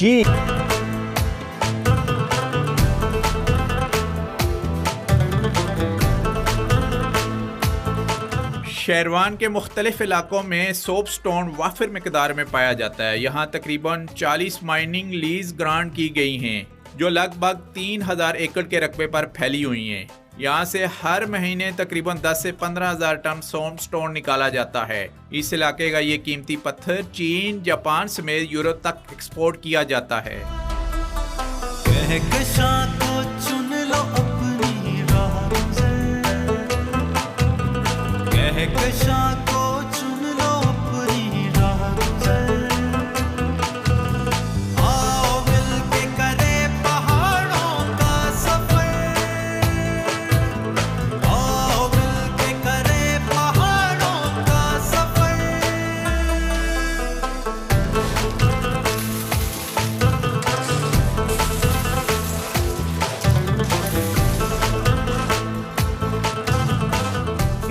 जी शेरवान के मुख्तलिफ इलाकों में सोप स्टोन वाफिर मिकदार में पाया जाता है। यहाँ तकरीबन 40 माइनिंग लीज ग्रांट की गई हैं जो लगभग 3000 एकड़ के रकबे पर फैली हुई हैं। यहाँ से हर महीने तकरीबन 10 से 15,000 टन सोप स्टोन निकाला जाता है। इस इलाके का ये कीमती पत्थर चीन, जापान समेत यूरोप तक एक्सपोर्ट किया जाता है।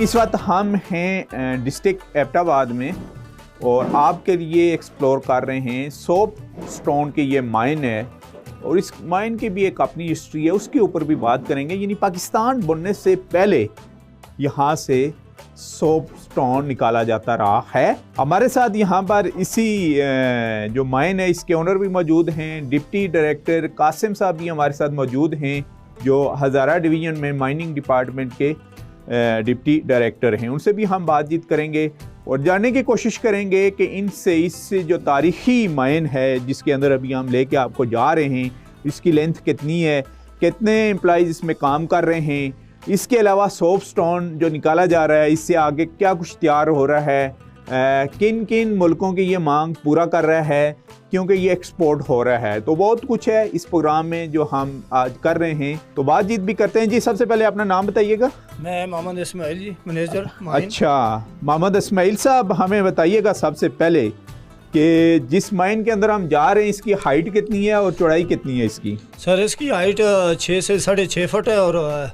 इस वक्त हम हैं डिस्ट्रिक्ट एबटाबाद में और आपके लिए एक्सप्लोर कर रहे हैं सोप स्टोन की ये माइन है और इस माइन की भी एक अपनी हिस्ट्री है, उसके ऊपर भी बात करेंगे। यानी पाकिस्तान बनने से पहले यहाँ से सोप स्टोन निकाला जाता रहा है। हमारे साथ यहाँ पर इसी जो माइन है इसके ओनर भी मौजूद हैं, डिप्टी डायरेक्टर कासिम साहब भी हमारे साथ मौजूद हैं जो हज़ारा डिवीज़न में माइनिंग डिपार्टमेंट के डिप्टी डायरेक्टर हैं। उनसे भी हम बातचीत करेंगे और जानने की कोशिश करेंगे कि इनसे इस जो तारीख़ी माइन है जिसके अंदर अभी हम लेके आपको जा रहे हैं, इसकी लेंथ कितनी है, कितने एम्प्लॉइज़ इसमें काम कर रहे हैं, इसके अलावा सोप स्टोन जो निकाला जा रहा है इससे आगे क्या कुछ तैयार हो रहा है, किन किन मुल्कों की ये मांग पूरा कर रहा है क्योंकि ये एक्सपोर्ट हो रहा है। तो बहुत कुछ है इस प्रोग्राम में जो हम आज कर रहे हैं, तो बातचीत भी करते हैं। जी सबसे पहले अपना नाम बताइएगा। मैं मोहम्मद इस्माइल जी, मैनेजर। अच्छा मोहम्मद इस्माइल साहब, हमें बताइएगा सबसे पहले कि जिस माइन के अंदर हम जा रहे हैं इसकी हाइट कितनी है और चौड़ाई कितनी है इसकी? सर इसकी हाइट 6 से 6.5 फुट है और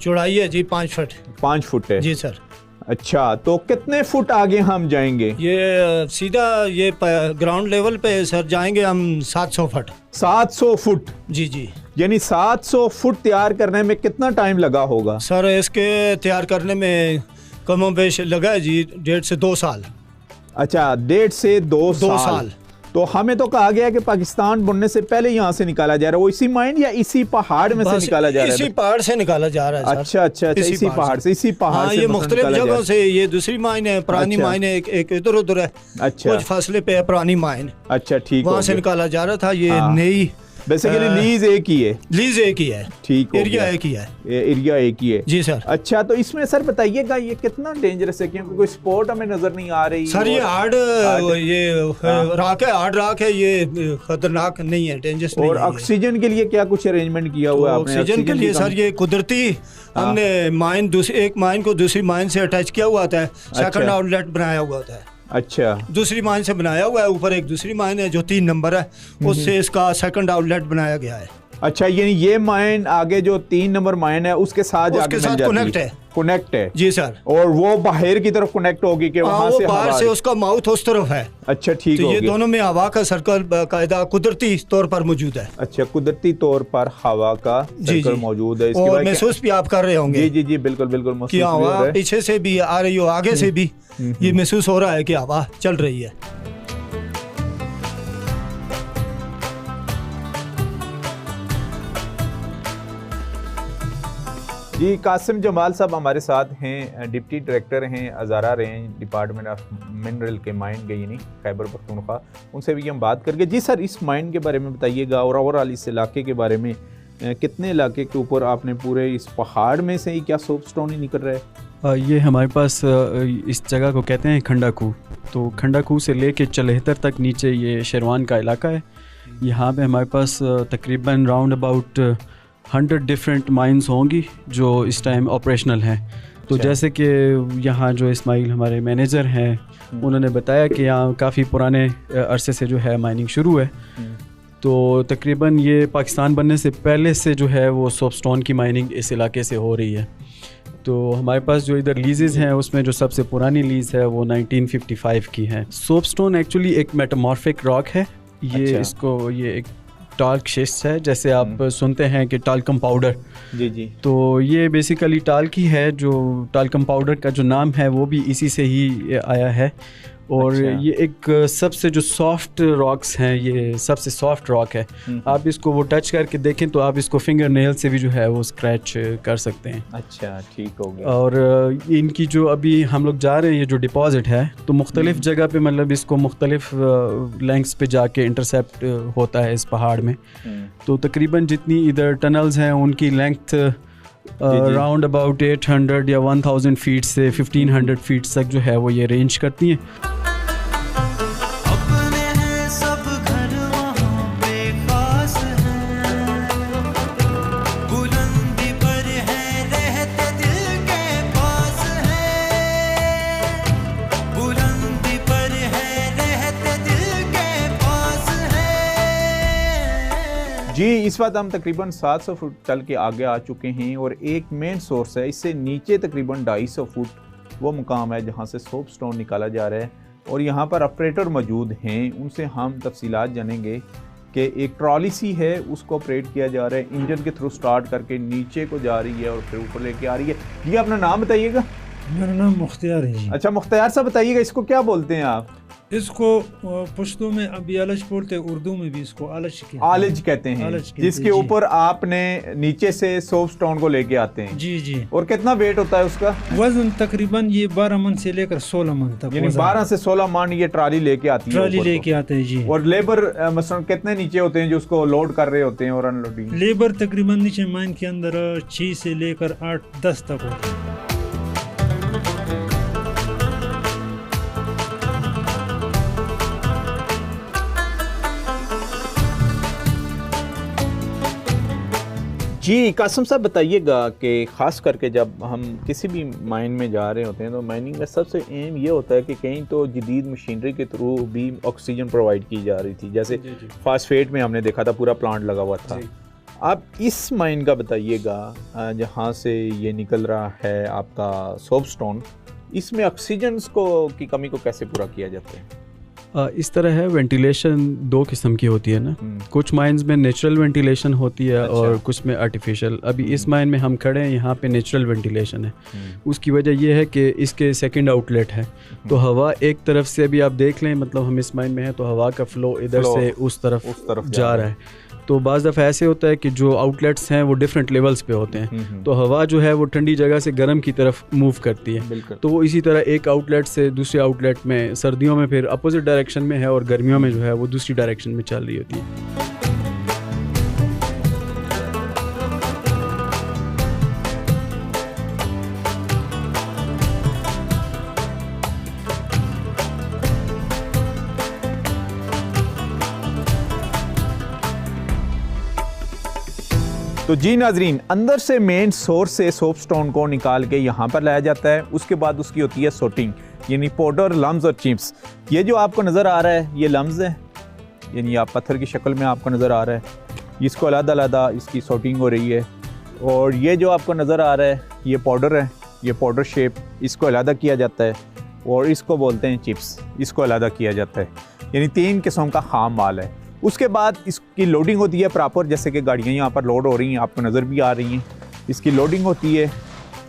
चौड़ाई है जी 5 फुट। 5 फुट है जी सर। अच्छा, तो कितने फुट आगे हम जाएंगे? ये सीधा ये ग्राउंड लेवल पे सर जाएंगे हम 700 फुट। 700 फुट? जी जी। यानी 700 फुट तैयार करने में कितना टाइम लगा होगा? सर इसके तैयार करने में कम बेश लगा है जी 1.5 से 2 साल। अच्छा 1.5 से 2 साल। तो हमें तो कहा गया कि पाकिस्तान बनने से पहले यहाँ से निकाला जा रहा है, वो इसी माइन या इसी पहाड़ में से निकाला जा रहा है? इसी पहाड़ से निकाला जा रहा है। अच्छा अच्छा अच्छा, इसी पहाड़ से, इसी पहाड़ से ये मुख्तलिफ जगहों से। ये दूसरी माइन है, पुरानी माइन है, एक इधर उधर है। अच्छा, कुछ फासले पे है पुरानी माइन। अच्छा ठीक, वहाँ से निकाला जा रहा था। ये नई बेसिकली लीज एक ही है। लीज एक ही है, ठीक, एरिया एक ही है। एरिया एक ही है जी सर। अच्छा, तो इसमें सर बताइएगा ये कितना डेंजरस है क्योंकि कोई स्पोर्ट हमें नजर नहीं आ रही सर। ये हार्ड ये राख है, हार्ड राख है, ये खतरनाक नहीं है, डेंजरस नहीं है। और ऑक्सीजन के लिए क्या कुछ अरेंजमेंट किया हुआ है आपने? ऑक्सीजन के लिए सर ये कुदरती हमने माइन एक माइन को दूसरी माइन से अटैच किया हुआ था, सेकंड आउटलेट बनाया हुआ था। अच्छा, दूसरी माइन से बनाया हुआ है। ऊपर एक दूसरी माइन है जो 3 नंबर है, उससे इसका सेकंड आउटलेट बनाया गया है। अच्छा, यानी ये माइन आगे जो 3 नंबर माइन है उसके साथ कनेक्ट है। कनेक्ट है जी सर। और वो बाहर की तरफ कनेक्ट होगी कि वहाँ से बाहर से उसका माउथ उस तरफ है। अच्छा ठीक है। तो ये दोनों में हवा का सर्कल बाकायदा कुदरती तौर पर मौजूद है। अच्छा, कुदरती तौर पर हवा का सर्कल मौजूद है। इसके और महसूस भी आप कर रहे होंगे। जी जी जी, बिल्कुल बिल्कुल महसूस। हवा पीछे से भी आ रही हो, आगे से भी ये महसूस हो रहा है कि हवा चल रही है। जी, कासिम जमाल साहब हमारे साथ हैं, डिप्टी डायरेक्टर हैं हज़ारा रेंज डिपार्टमेंट ऑफ मिनरल के माइन के यानी खैबर पख्तूनख्वा। उनसे भी हम बात करके। जी सर, इस माइन के बारे में बताइएगा और ओवरऑल इस इलाके के बारे में। कितने इलाके के ऊपर आपने पूरे इस पहाड़ में से ही क्या सोप स्टोन ही निकल रहा है? ये हमारे पास इस जगह को कहते हैं खंडा खूह। तो खंडा खूह से लेके चलहतर तक नीचे ये शेरवान का इलाका है। यहाँ पे हमारे पास तकरीबन राउंड अबाउट 100 डिफरेंट माइंस होंगी जो इस टाइम ऑपरेशनल हैं। तो जैसे कि यहाँ जो इस्माइल हमारे मैनेजर हैं उन्होंने बताया कि यहाँ काफ़ी पुराने अरसे से जो है माइनिंग शुरू है। तो तकरीबन ये पाकिस्तान बनने से पहले से जो है वो सोपस्टोन की माइनिंग इस इलाके से हो रही है। तो हमारे पास जो इधर लीजेस हैं उसमें जो सबसे पुरानी लीज़ है वो 1955 की है। सोपस्टोन एक्चुअली एक मेटामॉर्फिक रॉक है। ये अच्छा। इसको ये एक टाल्क शिस्ट है, जैसे आप सुनते हैं कि टाल्कम पाउडर, जी जी। तो ये बेसिकली टाल्क ही है। जो टाल्कम पाउडर का जो नाम है वो भी इसी से ही आया है। और अच्छा। ये एक सबसे जो सॉफ्ट रॉक्स हैं, ये सबसे सॉफ्ट रॉक है। आप इसको वो टच करके देखें तो आप इसको फिंगर नेल से भी जो है वो स्क्रैच कर सकते हैं। अच्छा, ठीक हो गया। और इनकी जो अभी हम लोग जा रहे हैं, ये जो डिपॉजिट है, तो मुख्तलिफ जगह पे मतलब इसको मुख्तलिफ लेंथ्स पे जाके इंटरसेप्ट होता है इस पहाड़ में। तो तकरीबन जितनी इधर टनल्स हैं उनकी लेंथ अराउंड अबाउट 800 या 1000 फीट से 1500 फीट तक जो है वो ये रेंज करती हैं। जी, इस वक्त हम तकरीबन 700 फुट चल के आगे आ चुके हैं और एक मेन सोर्स है, इससे नीचे तकरीबन 250 फुट वो मुकाम है जहाँ से सोप स्टोन निकाला जा रहा है। और यहाँ पर ऑपरेटर मौजूद हैं, उनसे हम तफसीलात जानेंगे कि एक ट्रॉली सी है उसको ऑपरेट किया जा रहा है, इंजन के थ्रू स्टार्ट करके नीचे को जा रही है और फिर ऊपर लेके आ रही है। जी, अपना नाम बताइएगा। मेरा नाम मुख्तियार है जी। अच्छा, मुख्तियार साहब बताइएगा, इसको क्या बोलते हैं आप? इसको पश्तो में अभी आलच बोलते हैं, उर्दू में भी इसको आलच कहते हैं। आलज कहते हैं, जिसके ऊपर आपने नीचे से सोप स्टोन को लेके आते हैं। जी जी। और कितना वेट होता है उसका? वजन तकरीबन ये 12 मन से लेकर 16 मन तक, यानी 12 से 16 मन ये ट्राली लेके आती है। ट्राली लेके आते हैं जी। और लेबर मसलन कितने नीचे होते हैं जो उसको लोड कर रहे होते हैं और अनलोडिंग? लेबर तकरीबन नीचे माइन के अंदर 6 से लेकर 8-10 तक होते हैं। जी, कासिम साहब बताइएगा कि ख़ास करके जब हम किसी भी माइन में जा रहे होते हैं तो माइनिंग में सबसे एम ये होता है कि कहीं तो जदीद मशीनरी के थ्रू भी ऑक्सीजन प्रोवाइड की जा रही थी, जैसे फास्फेट में हमने देखा था पूरा प्लांट लगा हुआ था। आप इस माइन का बताइएगा जहाँ से ये निकल रहा है आपका सोप स्टोन, इसमें ऑक्सीजन की कमी को कैसे पूरा किया जाता है? इस तरह है, वेंटिलेशन 2 किस्म की होती है ना। कुछ माइंस में नेचुरल वेंटिलेशन होती है। अच्छा। और कुछ में आर्टिफिशियल। अभी इस माइन में हम खड़े हैं, यहाँ पे नेचुरल वेंटिलेशन है। उसकी वजह यह है कि इसके सेकंड आउटलेट है, तो हवा एक तरफ से, अभी आप देख लें, मतलब हम इस माइन में हैं तो हवा का फ्लो इधर से उस तरफ जा रहा है। तो बाज़ दफ़ा ऐसे होता है कि जो आउटलेट्स हैं वो डिफरेंट लेवल्स पे होते हैं, तो हवा जो है वो ठंडी जगह से गर्म की तरफ मूव करती है। तो वो इसी तरह एक आउटलेट से दूसरे आउटलेट में सर्दियों में फिर अपोजिट डायरेक्शन में है और गर्मियों में जो है वो दूसरी डायरेक्शन में चल रही होती है। तो जी नाजरीन, अंदर से मेन सोर्स से सोप स्टोन को निकाल के यहाँ पर लाया जाता है। उसके बाद उसकी होती है सोटिंग, यानी पाउडर, लम्स और चिप्स। ये जो आपको नज़र आ रहा है ये लम्स है, यानी आप पत्थर की शक्ल में आपको नज़र आ रहा है। इसको अलग-अलग इसकी सोटिंग हो रही है। और ये जो आपको नज़र आ रहा है ये पाउडर है, ये पाउडर शेप, इसको अलग किया जाता है। और इसको बोलते हैं चिप्स, इसको अलग किया जाता है। यानी 3 किस्म का खाम माल है। उसके बाद इसकी लोडिंग होती है प्रॉपर, जैसे कि गाड़ियाँ यहाँ पर लोड हो रही हैं, आपको नज़र भी आ रही हैं। इसकी लोडिंग होती है,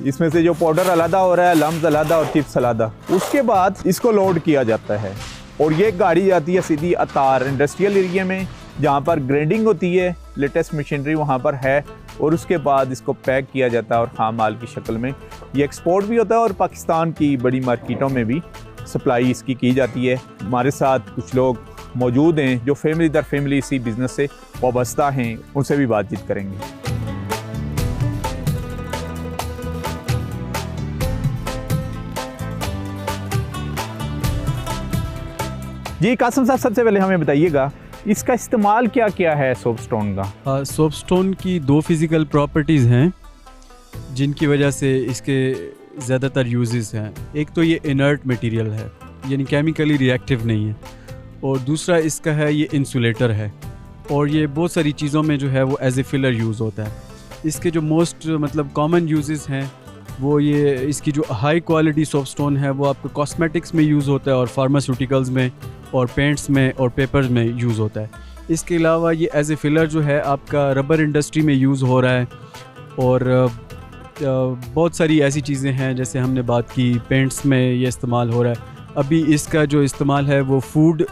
इसमें से जो पाउडर अलग हो रहा है, लम्स अलग और चिप्स अलग। उसके बाद इसको लोड किया जाता है और ये गाड़ी जाती है सीधी अतार इंडस्ट्रियल एरिया में, जहाँ पर ग्रेडिंग होती है, लेटेस्ट मशीनरी वहाँ पर है। और उसके बाद इसको पैक किया जाता है और खाम माल की शक्ल में ये एक्सपोर्ट भी होता है और पाकिस्तान की बड़ी मार्केटों में भी सप्लाई इसकी की जाती है। हमारे साथ कुछ लोग मौजूद हैं जो फैमिली दर फैमिली इसी बिज़नेस से वाबस्ता हैं, उनसे भी बातचीत करेंगे। जी कासिम साहब, सबसे पहले हमें बताइएगा इसका इस्तेमाल क्या क्या है सोप स्टोन का? सोप स्टोन की 2 फिज़िकल प्रॉपर्टीज़ हैं जिनकी वजह से इसके ज़्यादातर यूजेस हैं। एक तो ये इनर्ट मटेरियल है, यानी केमिकली रिएक्टिव नहीं है। और दूसरा इसका है ये इंसुलेटर है और ये बहुत सारी चीज़ों में जो है वो एज ए फिलर यूज़ होता है। इसके जो मोस्ट मतलब कॉमन यूजेस हैं वो ये इसकी जो हाई क्वालिटी सोपस्टोन है वो आपको कॉस्मेटिक्स में यूज़ होता है और फार्मास्यूटिकल्स में और पेंट्स में और पेपर्स में यूज़ होता है। इसके अलावा ये एज ए फिलर जो है आपका रबर इंडस्ट्री में यूज़ हो रहा है और बहुत सारी ऐसी चीज़ें हैं जैसे हमने बात की पेंट्स में ये इस्तेमाल हो रहा है। अभी इसका जो इस्तेमाल है वो फूड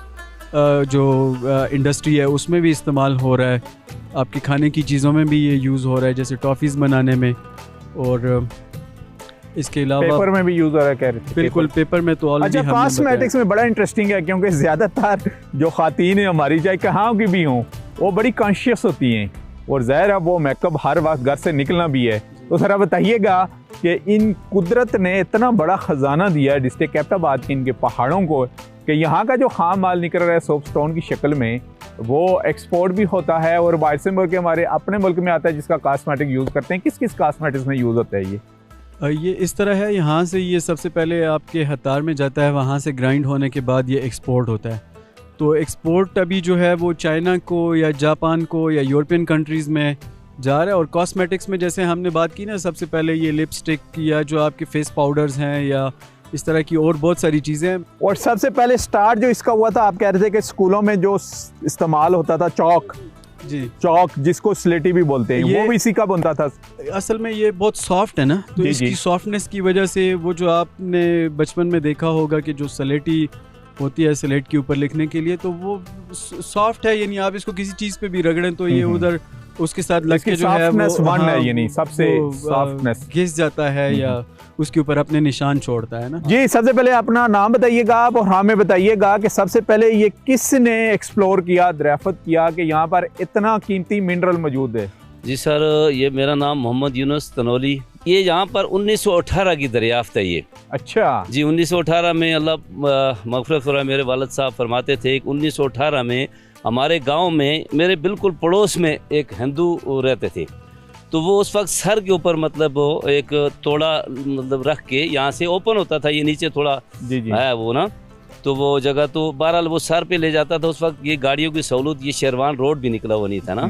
जो इंडस्ट्री है उसमें भी इस्तेमाल हो रहा है, आपके खाने की चीज़ों में भी ये यूज़ हो रहा है जैसे टॉफ़ीज़ बनाने में, और इसके अलावा पेपर में भी यूज़ हो रहा है, कह रहे थे। बिल्कुल पेपर में तो ऑलरेडी अच्छा, कॉस्मेटिक्स में बड़ा इंटरेस्टिंग है क्योंकि ज़्यादातर जो ख़ातीन है हमारी, चाहे कहाँ की भी हों, वो बड़ी कॉन्शियस होती हैं और ज़ाहिर है वो मेकअप हर वक्त घर से निकलना भी है। तो ज़रा बताइएगा कि इन कुदरत ने इतना बड़ा ख़जाना दिया है डिस्ट्रिक्ट एबटाबाद के इनके पहाड़ों को कि यहाँ का जो खाम माल निकल रहा है सोपस्टोन की शक्ल में वो एक्सपोर्ट भी होता है और बाहर से मुल्क हमारे अपने मुल्क में आता है जिसका कॉस्मेटिक यूज़ करते हैं। किस किस कॉस्मेटिक्स में यूज़ होता है ये इस तरह है, यहाँ से ये सबसे पहले आपके हतार में जाता है, वहाँ से ग्राइंड होने के बाद ये एक्सपोर्ट होता है। तो एक्सपोर्ट अभी जो है वो चाइना को या जापान को या यूरोपियन कंट्रीज़ में जा रहा है। और कॉस्मेटिक्स में जैसे हमने बात की ना, सबसे पहले ये लिपस्टिक या जो आपके फेस पाउडर्स हैं या इस तरह की और बहुत सारी चीज़ें हैं। और सबसे पहले स्टार्ट जो इसका हुआ था, आप कह रहे थे कि स्कूलों में जो इस्तेमाल होता था चौक, जी चौक जिसको स्लेटी भी बोलते हैं, वो भी इसी का बनता था। असल में ये बहुत सॉफ्ट है ना, तो इसकी सॉफ्टनेस की वजह से वो जो आपने बचपन में देखा होगा कि जो स्लेटी होती है स्लेट के ऊपर लिखने के लिए, तो वो सॉफ्ट है, यानी आप इसको किसी चीज़ पे भी रगड़ें तो ये उधर उसके साथ लग के जो है वो यानी सबसे सॉफ्टनेस घिस जाता है या उसके ऊपर अपने निशान छोड़ता है ना। जी, सबसे पहले अपना नाम बताइएगा आप और हमें बताइएगा कि सबसे पहले ये किसने एक्सप्लोर किया, दरियाफ्त किया कि यहाँ पर इतना कीमती मिनरल मौजूद है। जी सर, ये मेरा नाम मोहम्मद यूनुस तनोली। ये यहाँ पर 1918 की दरियाफ्त है ये। अच्छा जी, 1918 में अल्लाह मग़फ़िरत फरमाए, मेरे वालिद साहब फरमाते थे कि 1918 में हमारे गांव में मेरे बिल्कुल पड़ोस में एक हिंदू रहते थे। तो वो उस वक्त सर के ऊपर मतलब एक तोड़ा मतलब रख के यहाँ से ओपन होता था, ये नीचे थोड़ा है वो ना, तो वो जगह तो बहरहाल वो सर पे ले जाता था। उस वक्त ये गाड़ियों की सहूलत, ये शेरवान रोड भी निकला हुआ नहीं था ना,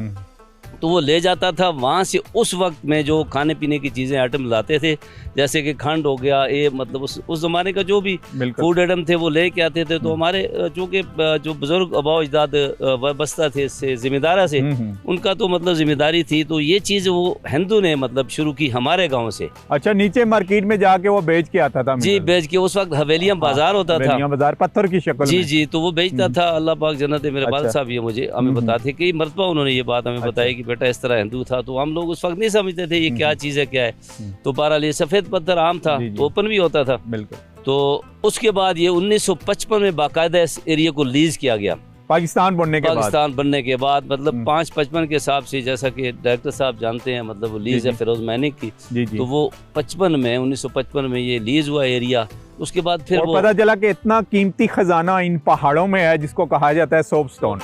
तो वो ले जाता था वहाँ से। उस वक्त में जो खाने पीने की चीज़ें आइटम लाते थे, जैसे कि खंड हो गया, ये मतलब उस ज़माने का जो भी फूड आइटम थे वो ले के आते थे। तो हमारे चूँकि जो बुज़ुर्ग आबा अजदाद बस्ता थे इससे ज़िम्मेदारा से, उनका तो मतलब ज़िम्मेदारी थी, तो ये चीज़ वो हिंदू ने मतलब शुरू की हमारे गाँव से। अच्छा, नीचे मार्केट में जाके वो बेच के आता था? जी, बेच के। उस वक्त हवेलियाँ बाजार होता था, बाजार पत्थर की शक्ल। जी जी, तो वो बेचता था। अल्लाह पाक जन्नत है, मेरे वालिद साहब ये मुझे हमें बताते, कई मरतबा उन्होंने ये बात हमें बताई कि बेटा इस तरह हिंदू था। तो हम लोग उस वक्त नहीं समझते थे ये क्या चीज़ है, क्या है। तो बहरहाल ये सफ़ेद पत्थर आम था, तो ओपन भी होता था। बिल्कुल। तो उसके बाद ये 1955 में बाकायदा इस एरिया को लीज किया गया, पाकिस्तान बनने के बाद मतलब 555 के हिसाब से, जैसा कि डायरेक्टर साहब जानते हैं, मतलब वो लीज है फिरोज मैनिक की। तो वो 1955 में ये लीज हुआ एरिया। उसके बाद फिर वो पता चला कि इतना कीमती खजाना इन पहाड़ों में है जिसको कहा जाता है सोपस्टोन।